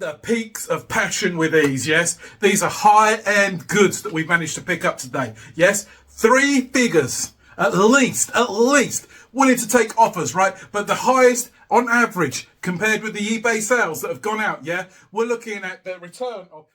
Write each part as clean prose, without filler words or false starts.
the peaks of passion with these, yes? These are high-end goods that we've managed to pick up today, yes? 3 figures, at least, willing to take offers, right? But the highest, on average, compared with the eBay sales that have gone out, yeah? We're looking at the return of...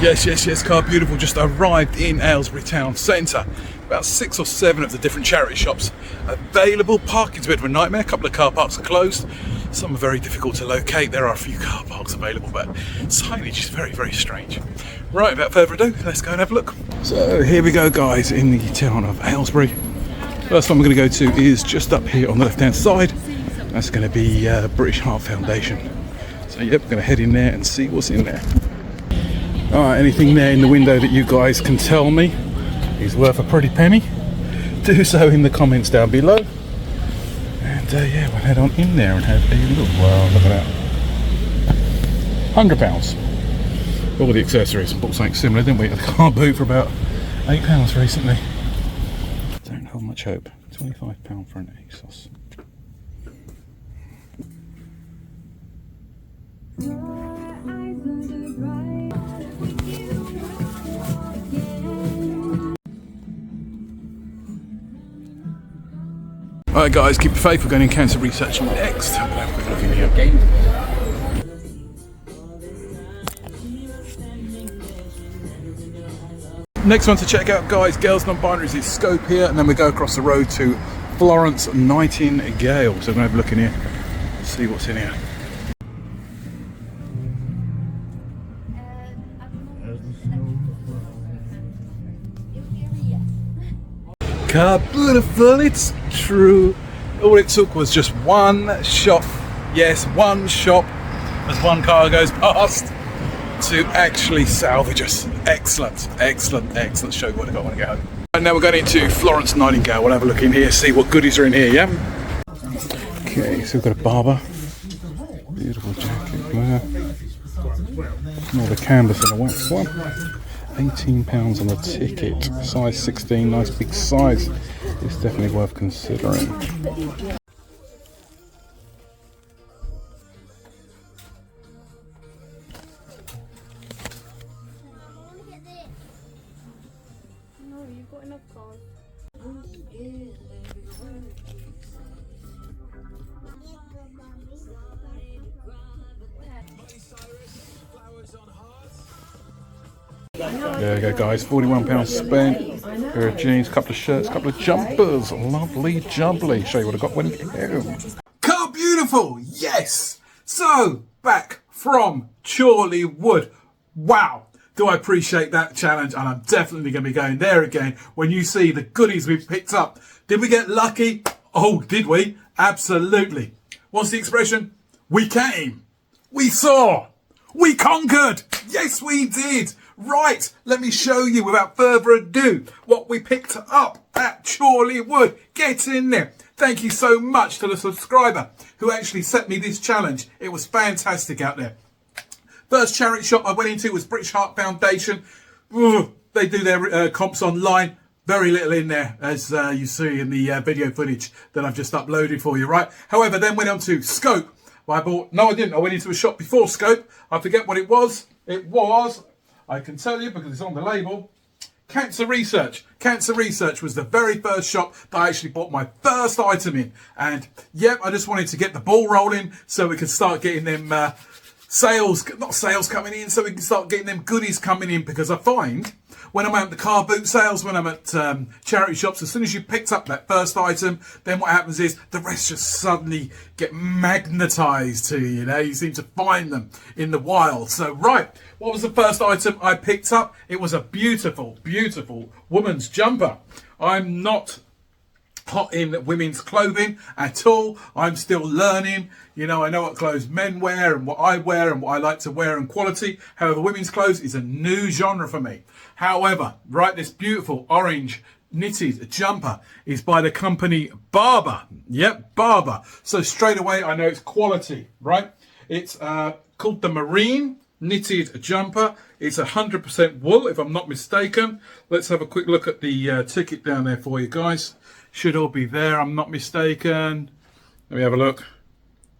Yes, Car Beautiful just arrived in Aylesbury Town Centre. About 6 or 7 of the different charity shops available. Parking's a bit of a nightmare. A couple of car parks are closed. Some are very difficult to locate. There are a few car parks available, but signage is very, very strange. Right, without further ado, let's go and have a look. So here we go, guys, in the town of Aylesbury. First one we're going to go to is just up here on the left-hand side. That's going to be British Heart Foundation. So yep, we're going to head in there and see what's in there. Alright, anything there in the window that you guys can tell me is worth a pretty penny, do so in the comments down below. And yeah, we'll head on in there and have a look. Wow, look at that. £100. All the accessories. Bought something similar, didn't we, at the car boot for about £8 recently. Don't hold much hope. £25 for an ASOS. Alright guys, keep the faith, we're going to cancer research next. I'm going to have a quick look in here. Next one to check out, guys, Girls Non-Binaries is Scope here, and then we go across the road to Florence Nightingale. So I'm going to have a look in here, see what's in here. Car Beautiful, it's true. All it took was just one shop, yes, one shop, as one car goes past, to actually salvage us. Excellent. Show you what I got when I get home. And now we're going into Florence Nightingale. We'll have a look in here, see what goodies are in here, yeah? Okay, so we've got a Barber. Beautiful jacket there. More of a canvas than a wax one. £18 on the ticket, size 16, nice big size. It's definitely worth considering. There we go, guys, £41 spent. Pair of jeans, couple of shirts, couple of jumpers. Lovely jubbly. Show you what I got when you get home. Car Beautiful, yes! So, back from Chorley Wood. Wow, do I appreciate that challenge, and I'm definitely going to be going there again when you see the goodies we've picked up. Did we get lucky? Oh, did we? Absolutely. What's the expression? We came. We saw. We conquered. Yes, we did. Right, let me show you without further ado what we picked up at Chorley Wood. Get in there. Thank you so much to the subscriber who actually set me this challenge. It was fantastic out there. First charity shop I went into was British Heart Foundation. Ooh, they do their comps online. Very little in there, as you see in the video footage that I've just uploaded for you, right? However, then went on to Scope. I bought, no I didn't, I went into a shop before Scope. I forget what it was. It was, I can tell you because it's on the label, Cancer Research. Cancer Research was the very first shop that I actually bought my first item in. And yep, I just wanted to get the ball rolling so we could start getting them sales coming in, so we can start getting them goodies coming in, because I find when I'm at the car boot sales, when I'm at charity shops, as soon as you picked up that first item, then what happens is the rest just suddenly get magnetised to you, you know, you seem to find them in the wild. So, right, what was the first item I picked up? It was a beautiful, beautiful woman's jumper. I'm not hot in women's clothing at all. I'm still learning. You know, I know what clothes men wear and what I wear and what I like to wear and quality. However, women's clothes is a new genre for me. However, right, this beautiful orange knitted jumper is by the company Barber. Yep, Barber. So straight away, I know it's quality, right? It's called the Marine knitted jumper. It's 100% wool, if I'm not mistaken. Let's have a quick look at the ticket down there for you guys. Should all be there, I'm not mistaken. Let me have a look.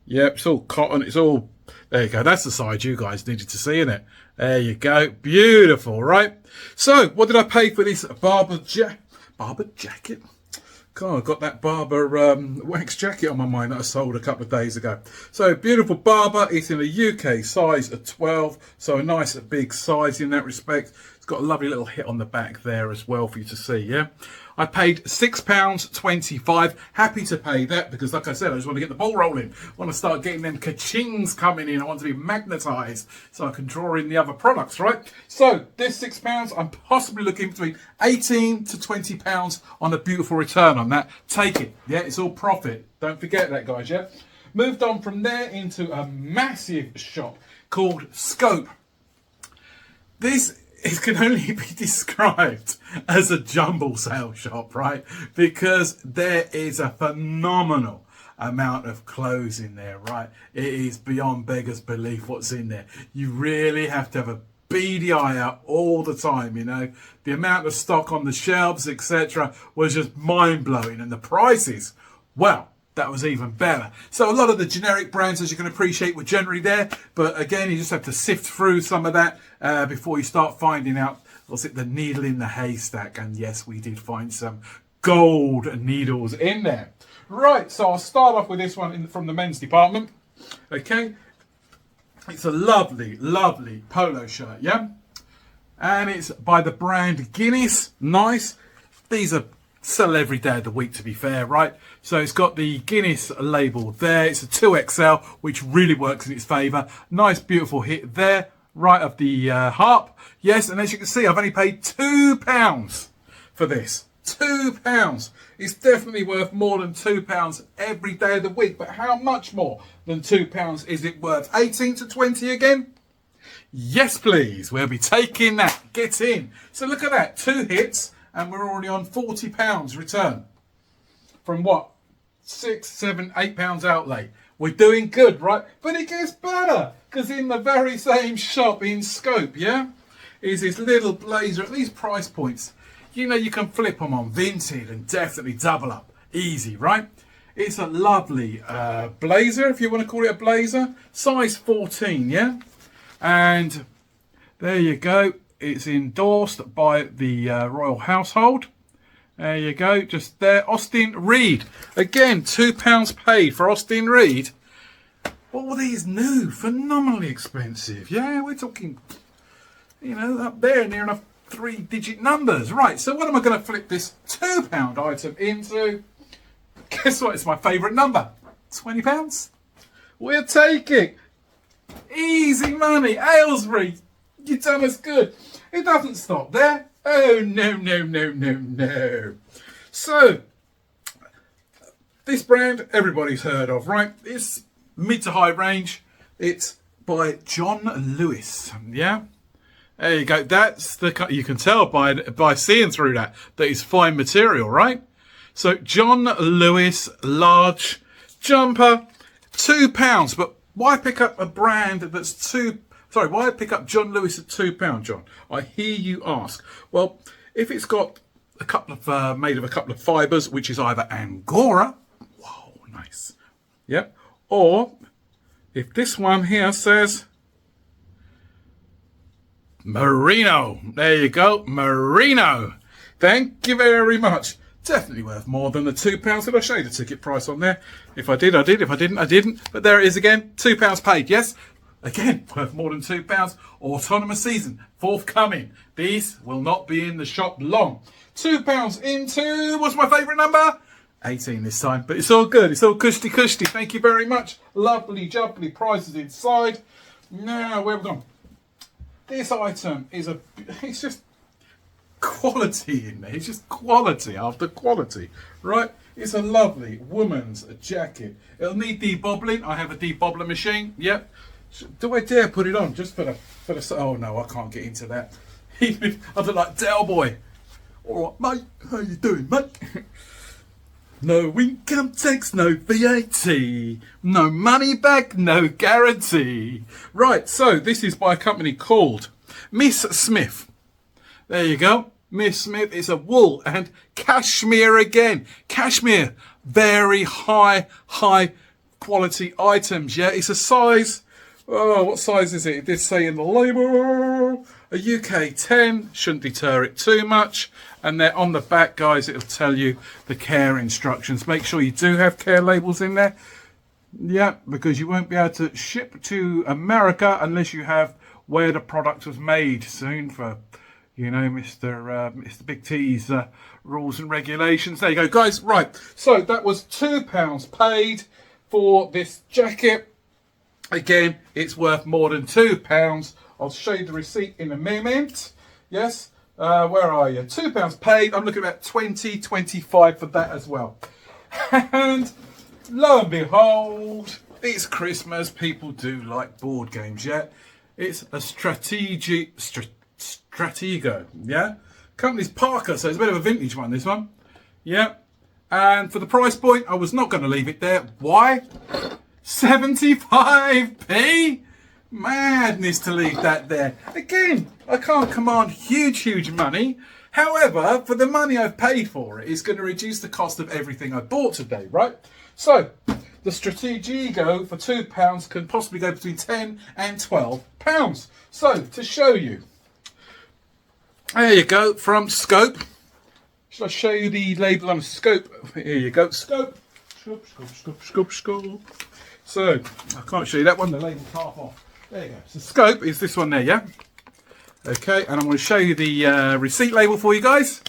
Yep, it's all cotton. It's all There you go. That's the side you guys needed to see, innit? There you go. Beautiful, right? So, what did I pay for this Barber jacket? God, I've got that Barber wax jacket on my mind that I sold a couple of days ago. So, beautiful Barber. It's in a UK size of 12. So, a nice big size in that respect. It's got a lovely little hit on the back there as well for you to see, yeah? I paid £6.25. Happy to pay that because, like I said, I just want to get the ball rolling. I want to start getting them ka-chings coming in. I want to be magnetised so I can draw in the other products, right? So, this £6, I'm possibly looking between £18 to £20 on a beautiful return on that. Take it, yeah? It's all profit. Don't forget that, guys, yeah? Moved on from there into a massive shop called Scope. It can only be described as a jumble sale shop, right? Because there is a phenomenal amount of clothes in there, right? It is beyond beggars belief what's in there. You really have to have a beady eye out all the time, you know. The amount of stock on the shelves, etc., was just mind-blowing. And the prices, well, that was even better. So a lot of the generic brands, as you can appreciate, were generally there. But again, you just have to sift through some of that before you start finding out, was it the needle in the haystack? And yes, we did find some gold needles in there. Right, so I'll start off with this one from the men's department. Okay. It's a lovely, lovely polo shirt, yeah? And it's by the brand Guinness. Nice. These are sell every day of the week, to be fair, right? So it's got the Guinness label there. It's a 2XL, which really works in its favour. Nice, beautiful hit there, right of the harp. Yes, and as you can see, I've only paid £2 for this. £2. It's definitely worth more than £2 every day of the week. But how much more than £2 is it worth? 18 to 20 again? Yes, please. We'll be taking that. Get in. So look at that. 2 hits. And we're already on £40 return from what? £6, £7, £8 outlay. We're doing good, right? But it gets better because in the very same shop in Scope, yeah, is this little blazer at these price points. You know, you can flip them on Vinted and definitely double up. Easy, right? It's a lovely blazer, if you want to call it a blazer. Size 14, yeah? And there you go. It's endorsed by the royal household. There you go, just there. Austin Reed. Again, £2 paid for Austin Reed. All these new, phenomenally expensive. Yeah, we're talking, you know, up there near enough 3-digit numbers. Right, so what am I going to flip this £2 item into? Guess what? It's my favourite number. £20. We'll take it. Easy money. Aylesbury, you done us good. It doesn't stop there. Oh, no, no, no, no, no. So, this brand, everybody's heard of, right? It's mid to high range. It's by John Lewis, yeah? There you go. That's the, you can tell by seeing through that it's fine material, right? So, John Lewis, large jumper, £2. But why pick up a brand that's why pick up John Lewis at £2, John? I hear you ask. Well, if it's got a couple of made of a couple of fibres, which is either Angora, whoa, nice, yep, or if this one here says Merino, there you go, Merino. Thank you very much. Definitely worth more than the £2. Did I show you the ticket price on there? If I did, I did. If I didn't, I didn't. But there it is again. £2 paid. Yes. Again, worth more than £2. Autonomous season forthcoming. These will not be in the shop long. £2 into, what's my favourite number? 18 this time. But it's all good. It's all cushy. Thank you very much. Lovely, jubbly prices inside. Now, where have we gone? This item is it's just quality in there. It's just quality after quality, right? It's a lovely woman's jacket. It'll need debobbling. I have a debobbler machine. Yep. Do I dare put it on just for the? Oh no, I can't get into that. Even if I look like Del Boy. All right, mate. How you doing, mate? No income tax, no VAT, no money back, no guarantee. Right. So this is by a company called Miss Smith. There you go. Miss Smith is a wool and cashmere again. Cashmere, very high quality items. Yeah, it's a size Oh, what size is it? It did say in the label a UK 10. Shouldn't deter it too much. And then on the back, guys, it'll tell you the care instructions. Make sure you do have care labels in there. Yeah, because you won't be able to ship to America unless you have where the product was made soon for, you know, Mr. Big T's rules and regulations. There you go, guys. Right, so that was £2 paid for this jacket. Again, it's worth more than £2. I'll show you the receipt in a moment. Yes, where are you? £2 paid. I'm looking at about 25 for that as well. And lo and behold, it's Christmas. People do like board games, yeah? It's a Stratego, yeah? Company's Parker, so it's a bit of a vintage one, this one. Yeah. And for the price point, I was not going to leave it there. Why? 75p? Madness to leave that there. Again, I can't command huge money. However, for the money I've paid for it, it's going to reduce the cost of everything I bought today, right? So, the Stratego for £2 can possibly go between £10 and £12. So, to show you, there you go, from Scope. Shall I show you the label on a Scope? Here you go, Scope. Scope. So, I can't show you that one, the label's half off. There you go. So, Scope is this one there, yeah? Okay, and I'm going to show you the receipt label for you guys.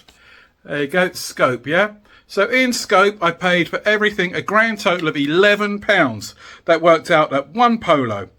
There you go, Scope, yeah? So in Scope, I paid for everything a grand total of £11. That worked out at one polo,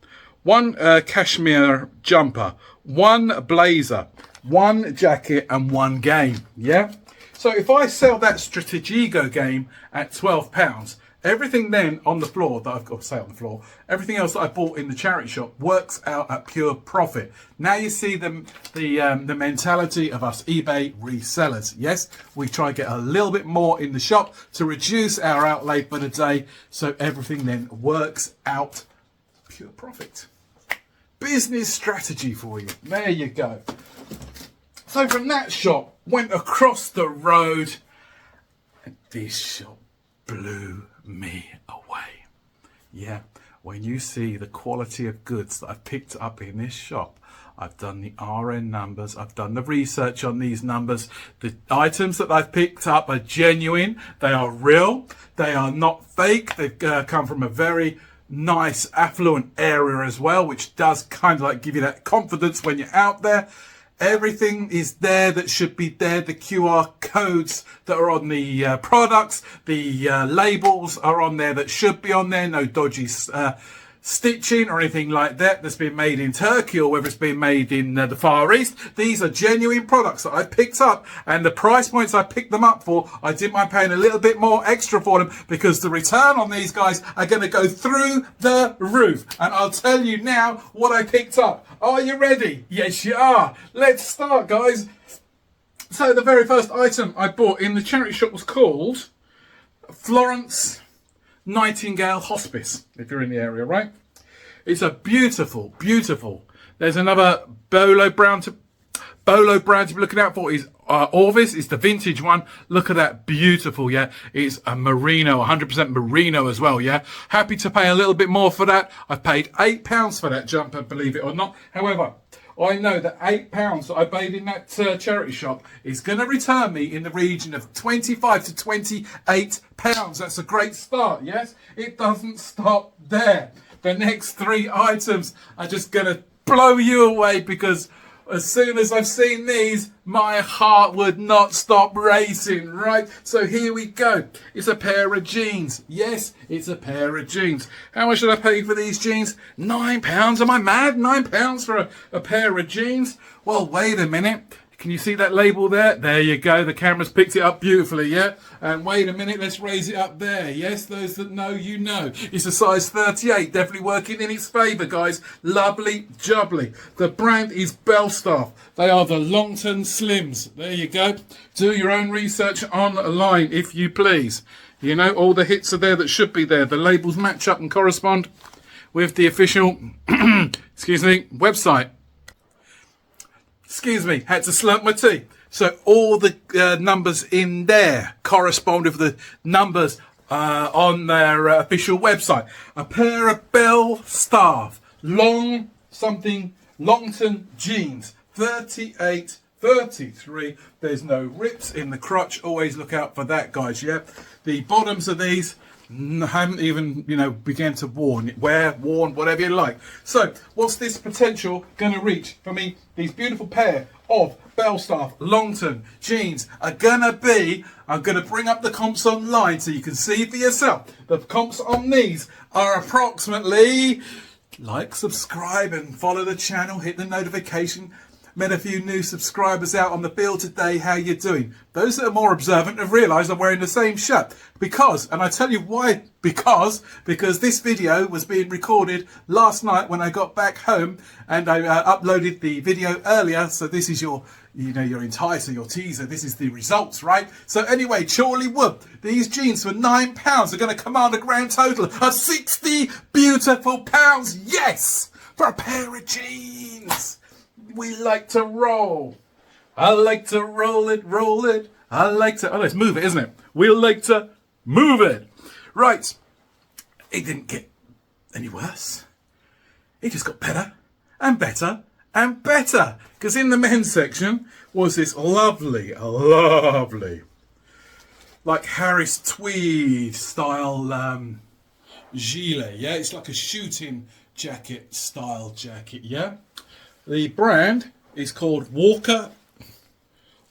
one cashmere jumper, one blazer, one jacket, and one game, yeah? So if I sell that Stratego game at £12, everything then on the floor that I've got to say on the floor, everything else that I bought in the charity shop works out at pure profit. Now you see the mentality of us eBay resellers. Yes, we try to get a little bit more in the shop to reduce our outlay for the day, so everything then works out pure profit. Business strategy for you. There you go. So from that shop, went across the road, and this shop blew me away. Yeah, when you see the quality of goods that I've picked up in this shop, I've done the RN numbers, I've done the research on these numbers. The items that I've picked up are genuine, they are real, they are not fake, they've come from a very nice affluent area as well, which does kind of like give you that confidence when you're out there. Everything is there that should be there. The QR codes that are on the products, the labels are on there that should be on there. No dodgy stitching or anything like that that's been made in Turkey or whether it's been made in the Far East. These are genuine products that I picked up, and the price points I picked them up for, I didn't mind paying a little bit more extra for them because the return on these guys are going to go through the roof. And I'll tell you now what I picked up. Are you ready? Yes, you are. Let's start, guys. So the very first item I bought in the charity shop was called Florence Nightingale Hospice, if you're in the area, right? It's a beautiful. There's another Bolo brand to be looking out for. Is Orvis is the vintage one. Look at that, beautiful, yeah. It's a merino, 100% merino as well, yeah. Happy to pay a little bit more for that. I've paid £8 for that jumper, believe it or not. However, I know that £8 that I paid in that charity shop is going to return me in the region of £25 to £28. That's a great start, yes? It doesn't stop there. The next three items are just going to blow you away because as soon as I've seen these, my heart would not stop racing, right? So here we go. It's a pair of jeans. Yes, it's a pair of jeans. How much did I pay for these jeans? £9. Am I mad? £9 for a pair of jeans? Well, wait a minute. Can you see that label there? There you go. The camera's picked it up beautifully, yeah? And wait a minute, let's raise it up there. Yes, those that know, you know. It's a size 38, definitely working in its favour, guys. Lovely jubbly. The brand is Belstaff. They are the Longton Slims. There you go. Do your own research online, if you please. You know, all the hits are there that should be there. The labels match up and correspond with the official, website. Excuse me, had to slurp my tea. So all the numbers in there correspond with the numbers on their official website. A pair of Belstaff long something Longton jeans, 38, 33. There's no rips in the crotch. Always look out for that, guys. Yeah, the bottoms of these haven't even, you know, began to worn, whatever you like. So what's this potential going to reach for me? These beautiful pair of Belstaff Longton jeans are gonna be, I'm gonna bring up the comps online so you can see for yourself. The comps on these are approximately, like, subscribe and follow the channel, hit the notification. Met a few new subscribers out on the field today. How you doing? Those that are more observant have realised I'm wearing the same shirt. Because, and I tell you why, because this video was being recorded last night when I got back home, and I uploaded the video earlier. So this is your, you know, your enticer, your teaser. This is the results, right? So anyway, Chorley Wood, these jeans for £9 are going to command a grand total of 60 beautiful pounds. Yes, for a pair of jeans. We like to roll. I like to roll it, roll it. I like to, oh, let's move it, isn't it? We like to move it. Right. It didn't get any worse. It just got better and better and better. Because in the men's section was this lovely, like Harris tweed style gilet. Yeah, it's like a shooting jacket style jacket. Yeah. The brand is called Walker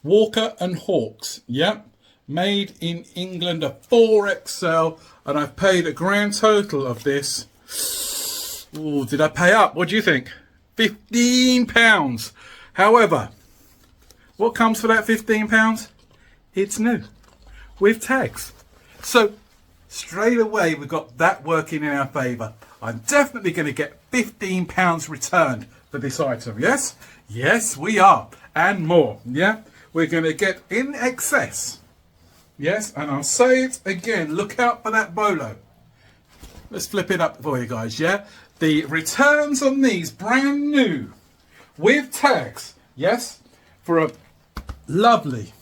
and Hawks. Yep. Made in England, a 4XL, and I've paid a grand total of this. Ooh, did I pay up? What do you think? £15. However, what comes for that £15? It's new with tags. So straight away we've got that working in our favour. I'm definitely going to get £15 returned for this item. Yes, yes, we are, and more. Yeah, we're going to get in excess. Yes, and I'll say it again, look out for that bolo. Let's flip it up for you guys. Yeah, the returns on these brand new with tags. Yes, for a lovely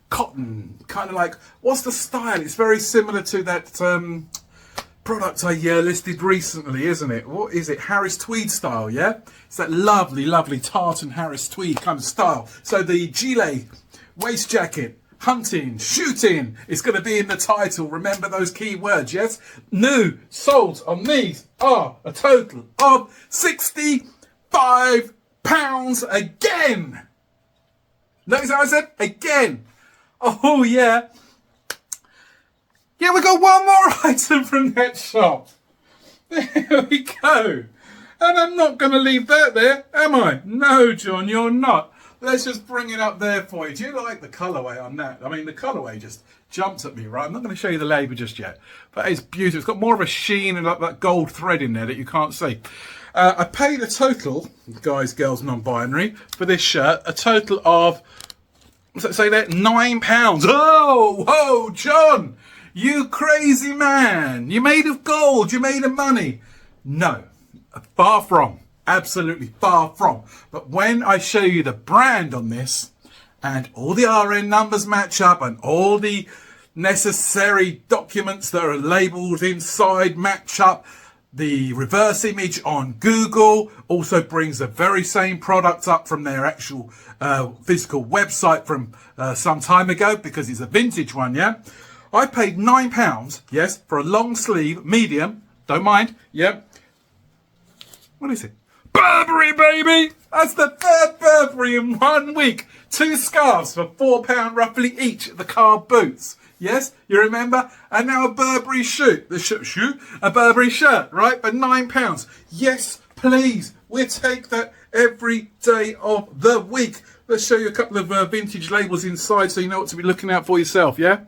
cotton, kind of like, what's the style? It's very similar to that product I listed recently, isn't it? What is it? Harris tweed style, yeah? It's that lovely, lovely tartan Harris tweed kind of style. So the gilet, waist jacket, hunting, shooting, is going to be in the title. Remember those key words, yes? New sold on these are a total of £65 again. Notice how I said again. Oh, yeah. Yeah, we got one more item from that shop. There we go. And I'm not going to leave that there, am I? No, John, you're not. Let's just bring it up there for you. Do you like the colourway on that? I mean, the colourway just jumped at me, right? I'm not going to show you the labour just yet. But it's beautiful. It's got more of a sheen and like that gold thread in there that you can't see. I paid a total, guys, girls, non-binary, for this shirt, a total of, what's that say there? £9. Oh, whoa, John! You crazy man. You're made of gold. You're made of money. No, far from. Absolutely far from. But when I show you the brand on this and all the RN numbers match up and all the necessary documents that are labelled inside match up, the reverse image on Google also brings the very same product up from their actual physical website from some time ago, because it's a vintage one, yeah? I paid £9, yes, for a long sleeve, medium, don't mind, yep. What is it? Burberry, baby! That's the third Burberry in 1 week. 2 scarves for £4 roughly each at the car boots. Yes, you remember? And now a Burberry a Burberry shirt, right, for £9. Yes, please, we'll take that every day of the week. Let's show you a couple of vintage labels inside so you know what to be looking out for yourself, yeah?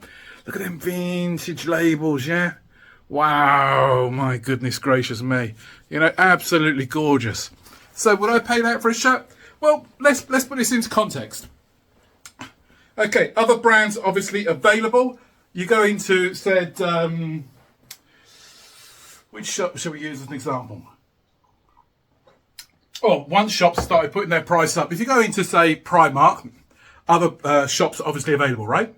Look at them vintage labels, yeah? Wow, my goodness gracious me. You know, absolutely gorgeous. So would I pay that for a shirt? Well, let's put this into context. Okay, other brands obviously available. You go into, said, which shop shall we use as an example? Oh, one shop started putting their price up. If you go into, say, Primark, other shops are obviously available, right?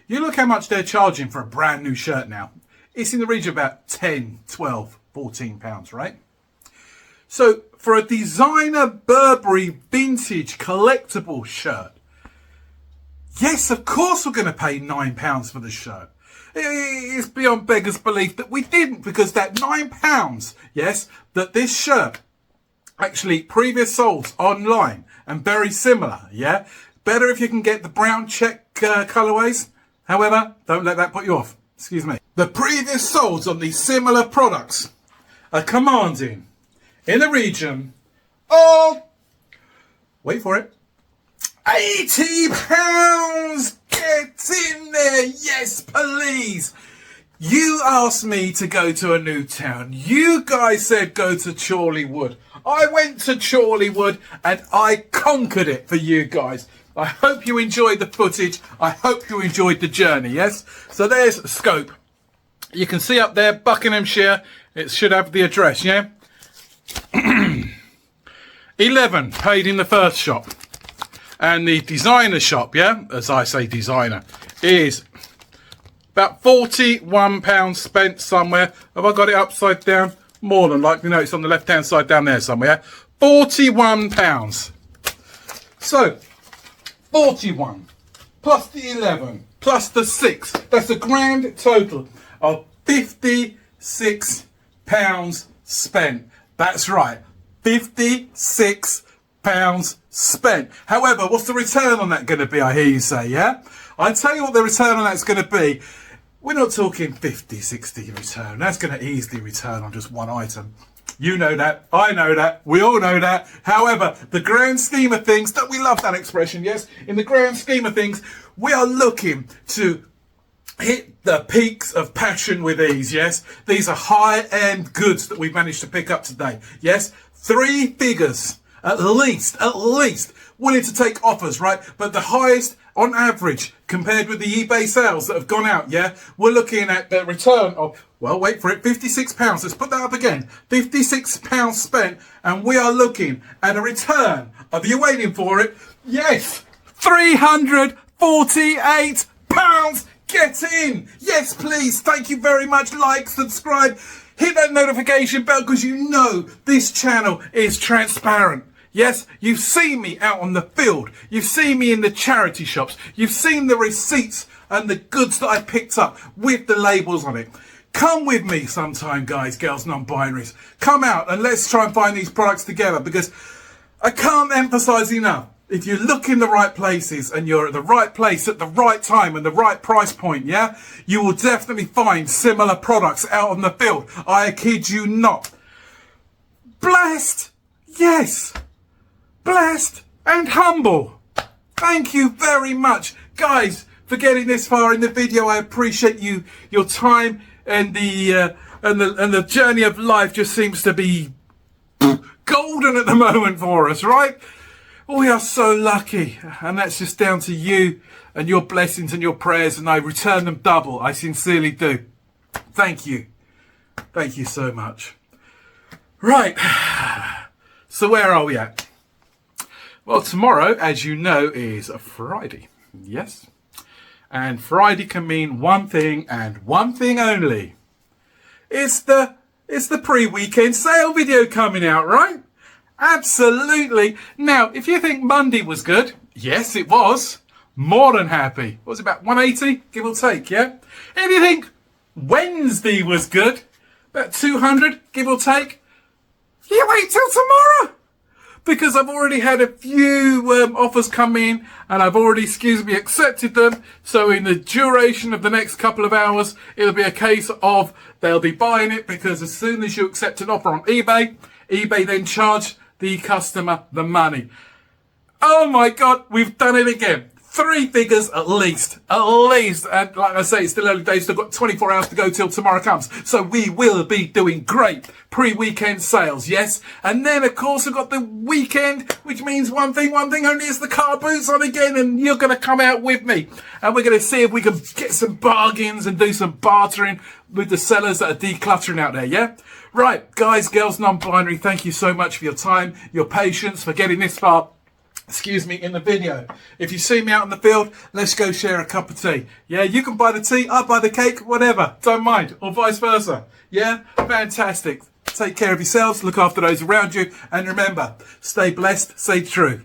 You look how much they're charging for a brand new shirt now. It's in the region of about £10, £12, £14, right? So for a designer Burberry vintage collectible shirt, yes, of course we're going to pay £9 for the shirt. It's beyond beggars' belief that we didn't, because that £9, yes, that this shirt actually previous solds online and very similar, yeah. Better if you can get the brown check colorways. However, don't let that put you off. Excuse me. The previous solds on these similar products are commanding in the region of, wait for it, £80. Get in there. Yes, please. You asked me to go to a new town. You guys said go to Chorleywood. I went to Chorleywood and I conquered it for you guys. I hope you enjoyed the footage. I hope you enjoyed the journey, yes? So there's scope. You can see up there, Buckinghamshire. It should have the address, yeah? 11 paid in the first shop. And the designer shop, yeah, as I say designer, is about £41 spent somewhere. Have I got it upside down? More than likely. No, it's on the left-hand side down there somewhere. £41. So, 41 plus the 11 plus the 6. That's a grand total of £56 spent. That's right. £56 spent. However, what's the return on that going to be, I hear you say, yeah? I tell you what the return on that's going to be. We're not talking 50, 60 return. That's going to easily return on just one item. You know that. I know that. We all know that. However, the grand scheme of things, that we love that expression, yes? In the grand scheme of things, we are looking to hit the peaks of passion with these, yes? These are high-end goods that we've managed to pick up today, yes? 3 figures. At least, willing to take offers, right? But the highest on average compared with the eBay sales that have gone out, yeah? We're looking at the return of, well, wait for it, £56. Let's put that up again. £56 spent, and we are looking at a return. Are you waiting for it? Yes, £348. Get in. Yes, please. Thank you very much. Like, subscribe. Hit that notification bell, because you know this channel is transparent. Yes, you've seen me out on the field. You've seen me in the charity shops. You've seen the receipts and the goods that I picked up with the labels on it. Come with me sometime, guys, girls, non-binaries. Come out and let's try and find these products together, because I can't emphasize enough. If you look in the right places and you're at the right place at the right time and the right price point, yeah, you will definitely find similar products out on the field. I kid you not. Blessed, yes, blessed and humble. Thank you very much, guys, for getting this far in the video. I appreciate you, your time, and the journey of life just seems to be golden at the moment for us, right? We are so lucky, and that's just down to you and your blessings and your prayers, and I return them double. I sincerely do. Thank you. Thank you so much. Right. So where are we at? Well, tomorrow, as you know, is a Friday. Yes. And Friday can mean one thing and one thing only. It's the pre-weekend sale video coming out, right? Absolutely. Now, if you think Monday was good, yes, it was. More than happy. What was it, about 180, give or take, yeah? If you think Wednesday was good, about 200, give or take, you wait till tomorrow. Because I've already had a few offers come in, and I've already, accepted them. So in the duration of the next couple of hours, it'll be a case of they'll be buying it, because as soon as you accept an offer on eBay, eBay then charge the customer the money. Oh my God, we've done it again. 3 figures at least. And like I say, it's still early days. They've got 24 hours to go till tomorrow comes. So we will be doing great pre-weekend sales, yes? And then, of course, we've got the weekend, which means one thing only, is the car boots on again. And you're going to come out with me. And we're going to see if we can get some bargains and do some bartering with the sellers that are decluttering out there, yeah? Right, guys, girls, non-binary, thank you so much for your time, your patience, for getting this far, in the video. If you see me out in the field, let's go share a cup of tea. Yeah, you can buy the tea, I'll buy the cake, whatever, don't mind, or vice versa. Yeah, fantastic. Take care of yourselves, look after those around you, and remember, stay blessed, stay true.